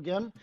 Again,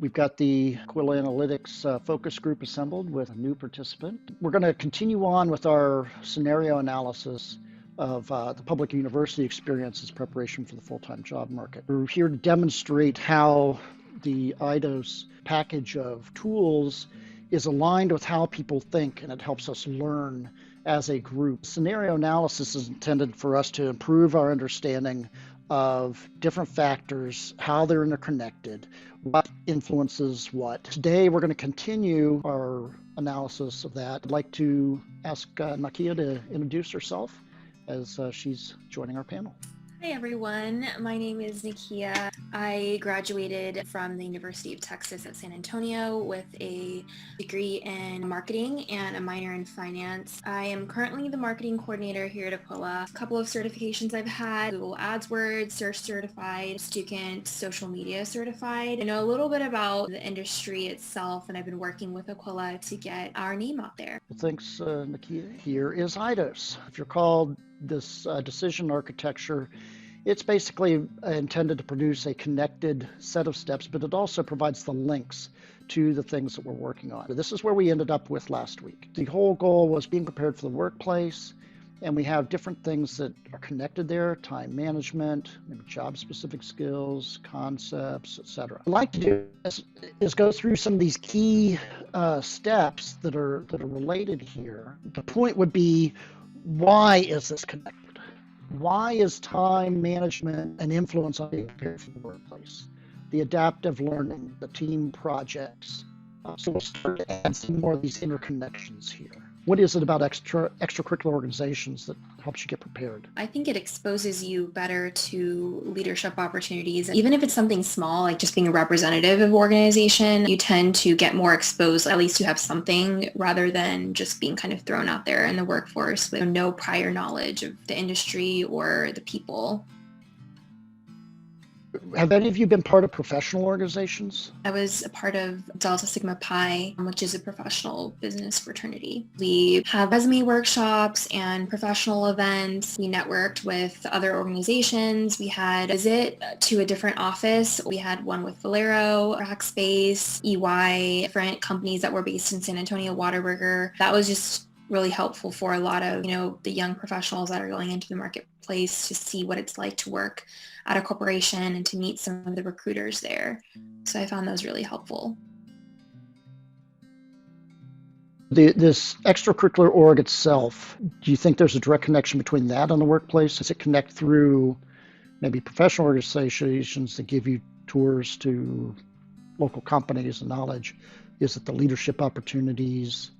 we've got the Aquila Analytics Focus Group assembled with a new participant. We're going to continue on with our scenario analysis of the public university experience as preparation for the full-time job market. We're here to demonstrate how the Eidos package of tools is aligned with how people think, and it helps us learn as a group. Scenario analysis is intended for us to improve our understanding of different factors, how they're interconnected, what influences what. Today, we're going to continue our analysis of that. I'd like to ask Nakia to introduce herself as she's joining our panel. Hi everyone, my name is Nakia. I graduated from the University of Texas at San Antonio with a degree in marketing and a minor in finance. I am currently the marketing coordinator here at Aquila. A couple of certifications I've had: Google AdWords, Search Certified, Stucant, Social Media Certified. I know a little bit about the industry itself, and I've been working with Aquila to get our name out there. Well, thanks, Nakia. Here is Eidos. If you're called this decision architecture, it's basically intended to produce a connected set of steps, but it also provides the links to the things that we're working on. This is where we ended up with last week. The whole goal was being prepared for the workplace, and we have different things that are connected there: time management, maybe job-specific skills, concepts, etc. What I'd like to do is go through some of these key steps that are related here. The point would be, why is this connected? Why is time management an influence on being prepared for the workplace? The adaptive learning, the team projects. So we'll start to add some more of these interconnections here. What is it about extracurricular organizations that helps you get prepared? I think it exposes you better to leadership opportunities. Even if it's something small, like just being a representative of organization, you tend to get more exposed. At least you have something, rather than just being kind of thrown out there in the workforce with no prior knowledge of the industry or the people. Have any of you been part of professional organizations? I was a part of Delta Sigma Pi, which is a professional business fraternity. We have resume workshops and professional events. We networked with other organizations. We had a visit to a different office. We had one with Valero, Rackspace, EY, different companies that were based in San Antonio, Whataburger. That was just really helpful for a lot of, the young professionals that are going into the marketplace to see what it's like to work at a corporation and to meet some of the recruiters there. So I found those really helpful. This extracurricular org itself, do you think there's a direct connection between that and the workplace? Does it connect through maybe professional organizations that give you tours to local companies and knowledge? Is it the leadership opportunities,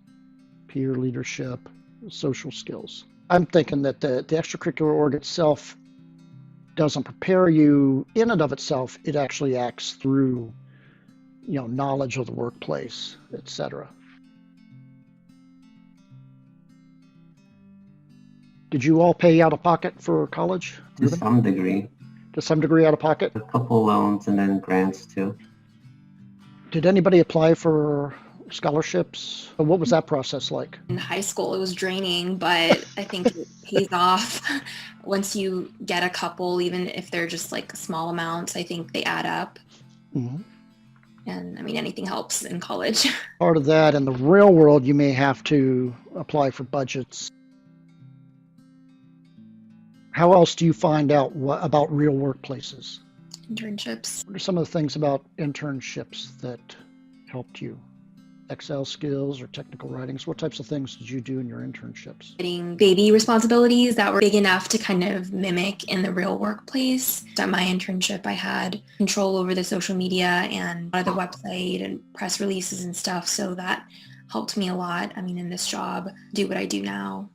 peer leadership, social skills? I'm thinking that the extracurricular org itself doesn't prepare you in and of itself. It actually acts through, knowledge of the workplace, etc. Did you all pay out of pocket for college? To some degree. To some degree out of pocket? A couple loans and then grants too. Did anybody apply for scholarships? What was that process like? In high school, it was draining, but I think it pays off once you get a couple, even if they're just like small amounts. I think they add up. Mm-hmm. And anything helps in college. Part of that, in the real world, you may have to apply for budgets. How else do you find out about real workplaces? Internships. What are some of the things about internships that helped you? Excel skills or technical writings? What types of things did you do in your internships? Getting baby responsibilities that were big enough to kind of mimic in the real workplace. At my internship, I had control over the social media and the website and press releases and stuff, so that helped me a lot. In this job, do what I do now.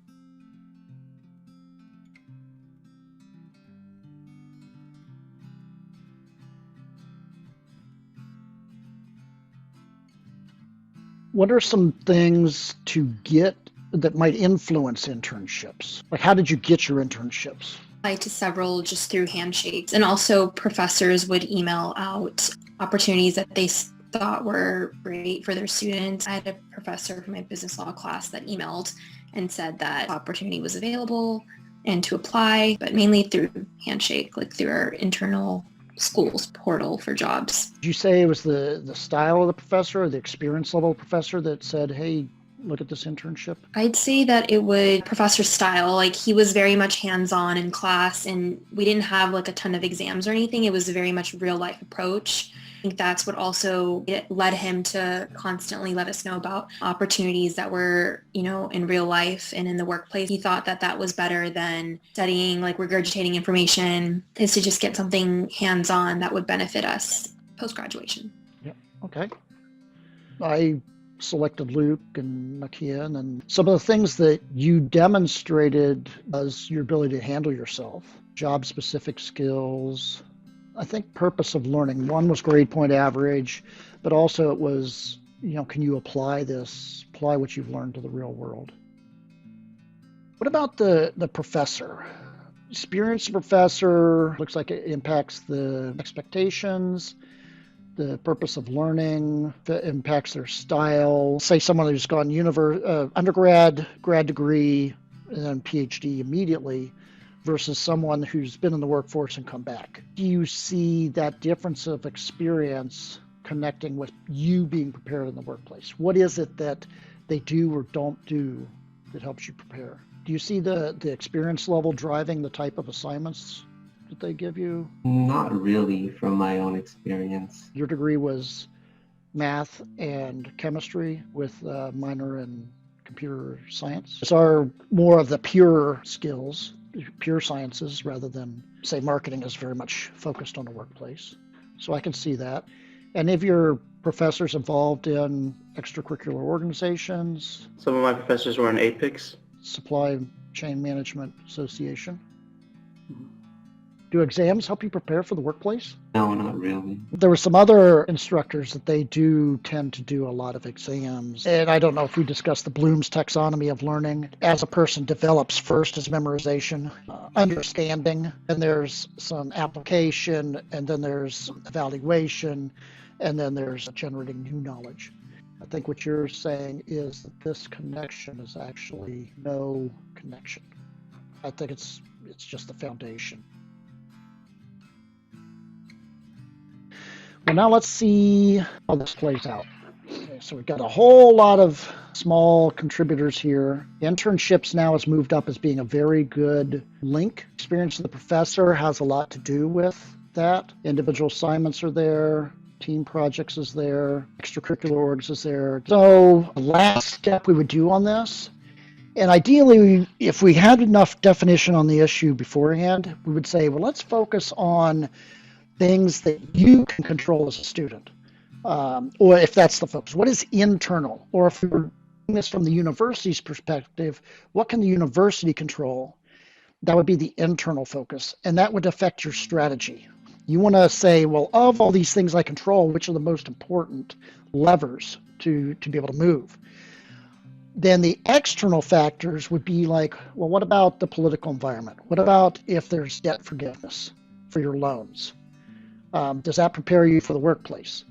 What are some things to get that might influence internships? Like, how did you get your internships? I applied to several just through handshakes, and also professors would email out opportunities that they thought were great for their students. I had a professor from my business law class that emailed and said that opportunity was available and to apply, but mainly through handshake, like through our internal school's portal for jobs. Did you say it was the style of the professor or the experience level of the professor that said, hey, look at this internship? I'd say that it would professor style. Like, he was very much hands-on in class, and we didn't have like a ton of exams or anything. It was a very much real life approach. I think that's what also led him to constantly let us know about opportunities that were, in real life and in the workplace. He thought that that was better than studying, like regurgitating information, is to just get something hands-on that would benefit us post-graduation. Yeah. Okay. I selected Luke and McKeon, and some of the things that you demonstrated was your ability to handle yourself, job-specific skills. I think purpose of learning. One was grade point average, but also it was, can you apply what you've learned to the real world? What about the professor? Experienced professor, looks like it impacts the expectations, the purpose of learning, that impacts their style. Say someone who's gone undergrad, grad degree, and then PhD immediately, versus someone who's been in the workforce and come back. Do you see that difference of experience connecting with you being prepared in the workplace? What is it that they do or don't do that helps you prepare? Do you see the experience level driving the type of assignments that they give you? Not really from my own experience. Your degree was math and chemistry with a minor in computer science. These are more of the pure skills, pure sciences, rather than, say, marketing is very much focused on the workplace. So I can see that. Any of your professors involved in extracurricular organizations? Some of my professors were in APICS. Supply Chain Management Association. Do exams help you prepare for the workplace? No, not really. There were some other instructors that they do tend to do a lot of exams. And I don't know if we discussed the Bloom's taxonomy of learning. As a person develops, first is memorization, understanding, and there's some application, and then there's evaluation, and then there's generating new knowledge. I think what you're saying is that this connection is actually no connection. I think it's just the foundation. Well, now let's see how this plays out. Okay, so we've got a whole lot of small contributors here. Internships now has moved up as being a very good link. Experience of the professor has a lot to do with that. Individual assignments are there. Team projects is there. Extracurricular orgs is there. So the last step we would do on this, and ideally, if we had enough definition on the issue beforehand, we would say, well, let's focus on things that you can control as a student, or if that's the focus, what is internal? Or if we were doing this from the university's perspective, what can the university control? That would be the internal focus, and that would affect your strategy. You want to say, well, of all these things I control, which are the most important levers to be able to move? Then the external factors would be like, well, what about the political environment? What about if there's debt forgiveness for your loans? Does that prepare you for the workplace?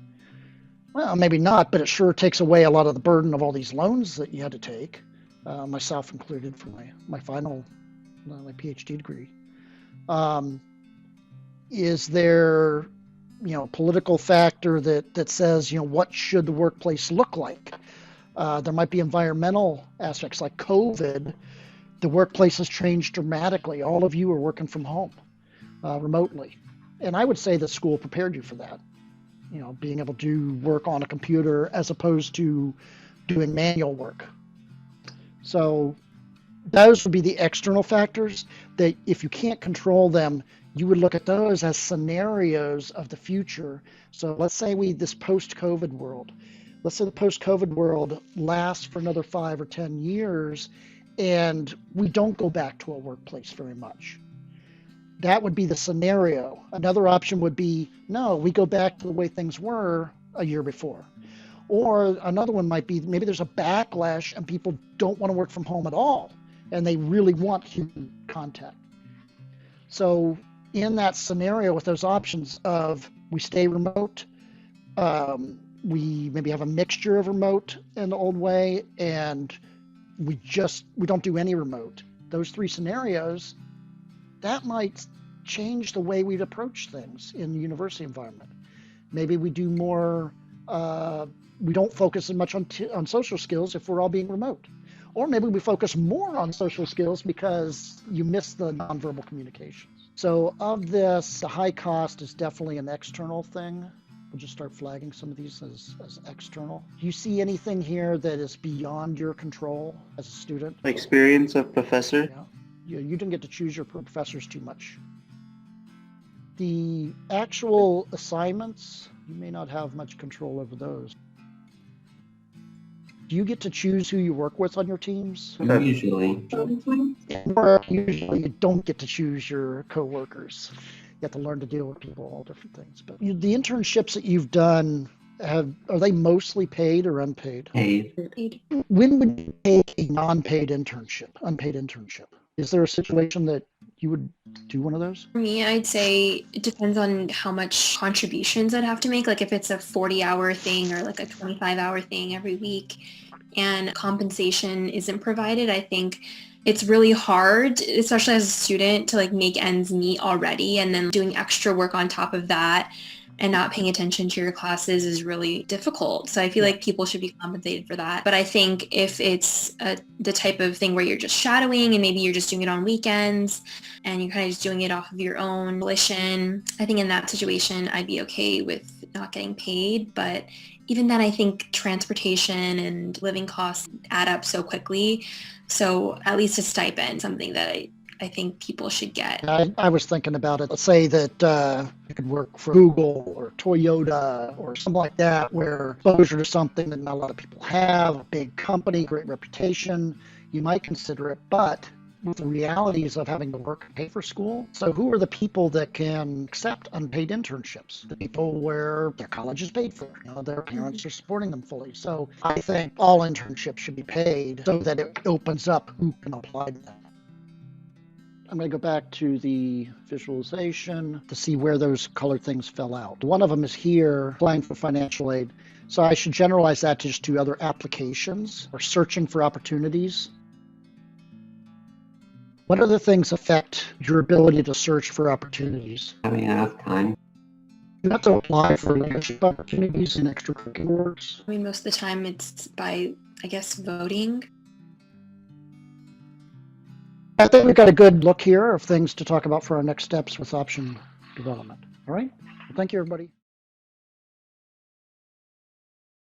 Well, maybe not, but it sure takes away a lot of the burden of all these loans that you had to take, myself included, for my final, my PhD degree. Is there, a political factor that says, what should the workplace look like? There might be environmental aspects like COVID. The workplace has changed dramatically. All of you are working from home remotely. And I would say that school prepared you for that, being able to do work on a computer as opposed to doing manual work. So those would be the external factors that if you can't control them, you would look at those as scenarios of the future. So let's say this post-COVID world, let's say the post-COVID world lasts for another 5 or 10 years and we don't go back to a workplace very much. That would be the scenario. Another option would be, no, we go back to the way things were a year before. Or another one might be, maybe there's a backlash and people don't want to work from home at all, and they really want human contact. So in that scenario with those options of we stay remote, we maybe have a mixture of remote in the old way, and we don't do any remote. Those three scenarios, that might change the way we'd approach things in the university environment. Maybe we do more, we don't focus as much on social skills if we're all being remote. Or maybe we focus more on social skills because you miss the nonverbal communications. So of this, the high cost is definitely an external thing. We'll just start flagging some of these as external. Do you see anything here that is beyond your control as a student? Experience of professor. Yeah. You didn't get to choose your professors too much. The actual assignments, you may not have much control over those. Do you get to choose who you work with on your teams? Usually. Usually you don't get to choose your coworkers. You have to learn to deal with people, all different things. But the internships that you've done, are they mostly paid or unpaid? Paid. When would you take a non-paid internship, unpaid internship? Is there a situation that you would do one of those? For me, I'd say it depends on how much contributions I'd have to make. Like if it's a 40-hour thing or like a 25-hour thing every week and compensation isn't provided, I think it's really hard, especially as a student, to like make ends meet already, and then doing extra work on top of that and not paying attention to your classes is really difficult. So I feel like people should be compensated for that. But I think if it's the type of thing where you're just shadowing and maybe you're just doing it on weekends and you're kind of just doing it off of your own volition, I think in that situation, I'd be okay with not getting paid. But even then, I think transportation and living costs add up so quickly. So at least a stipend, something that I think people should get. I was thinking about it. Let's say that you could work for Google or Toyota or something like that, where exposure to something that not a lot of people have, a big company, great reputation, you might consider it. But with the realities of having to work and pay for school, so who are the people that can accept unpaid internships? The people where their college is paid for, their parents are supporting them fully. So I think all internships should be paid so that it opens up who can apply to them. I'm going to go back to the visualization to see where those colored things fell out. One of them is here, applying for financial aid. So I should generalize that to just to other applications or searching for opportunities. What other things affect your ability to search for opportunities? Having enough time. You have to apply for leadership opportunities and extracurriculars. I mean, most of the time it's by, I guess, voting. I think we've got a good look here of things to talk about for our next steps with option development. All right? Well, thank you, everybody.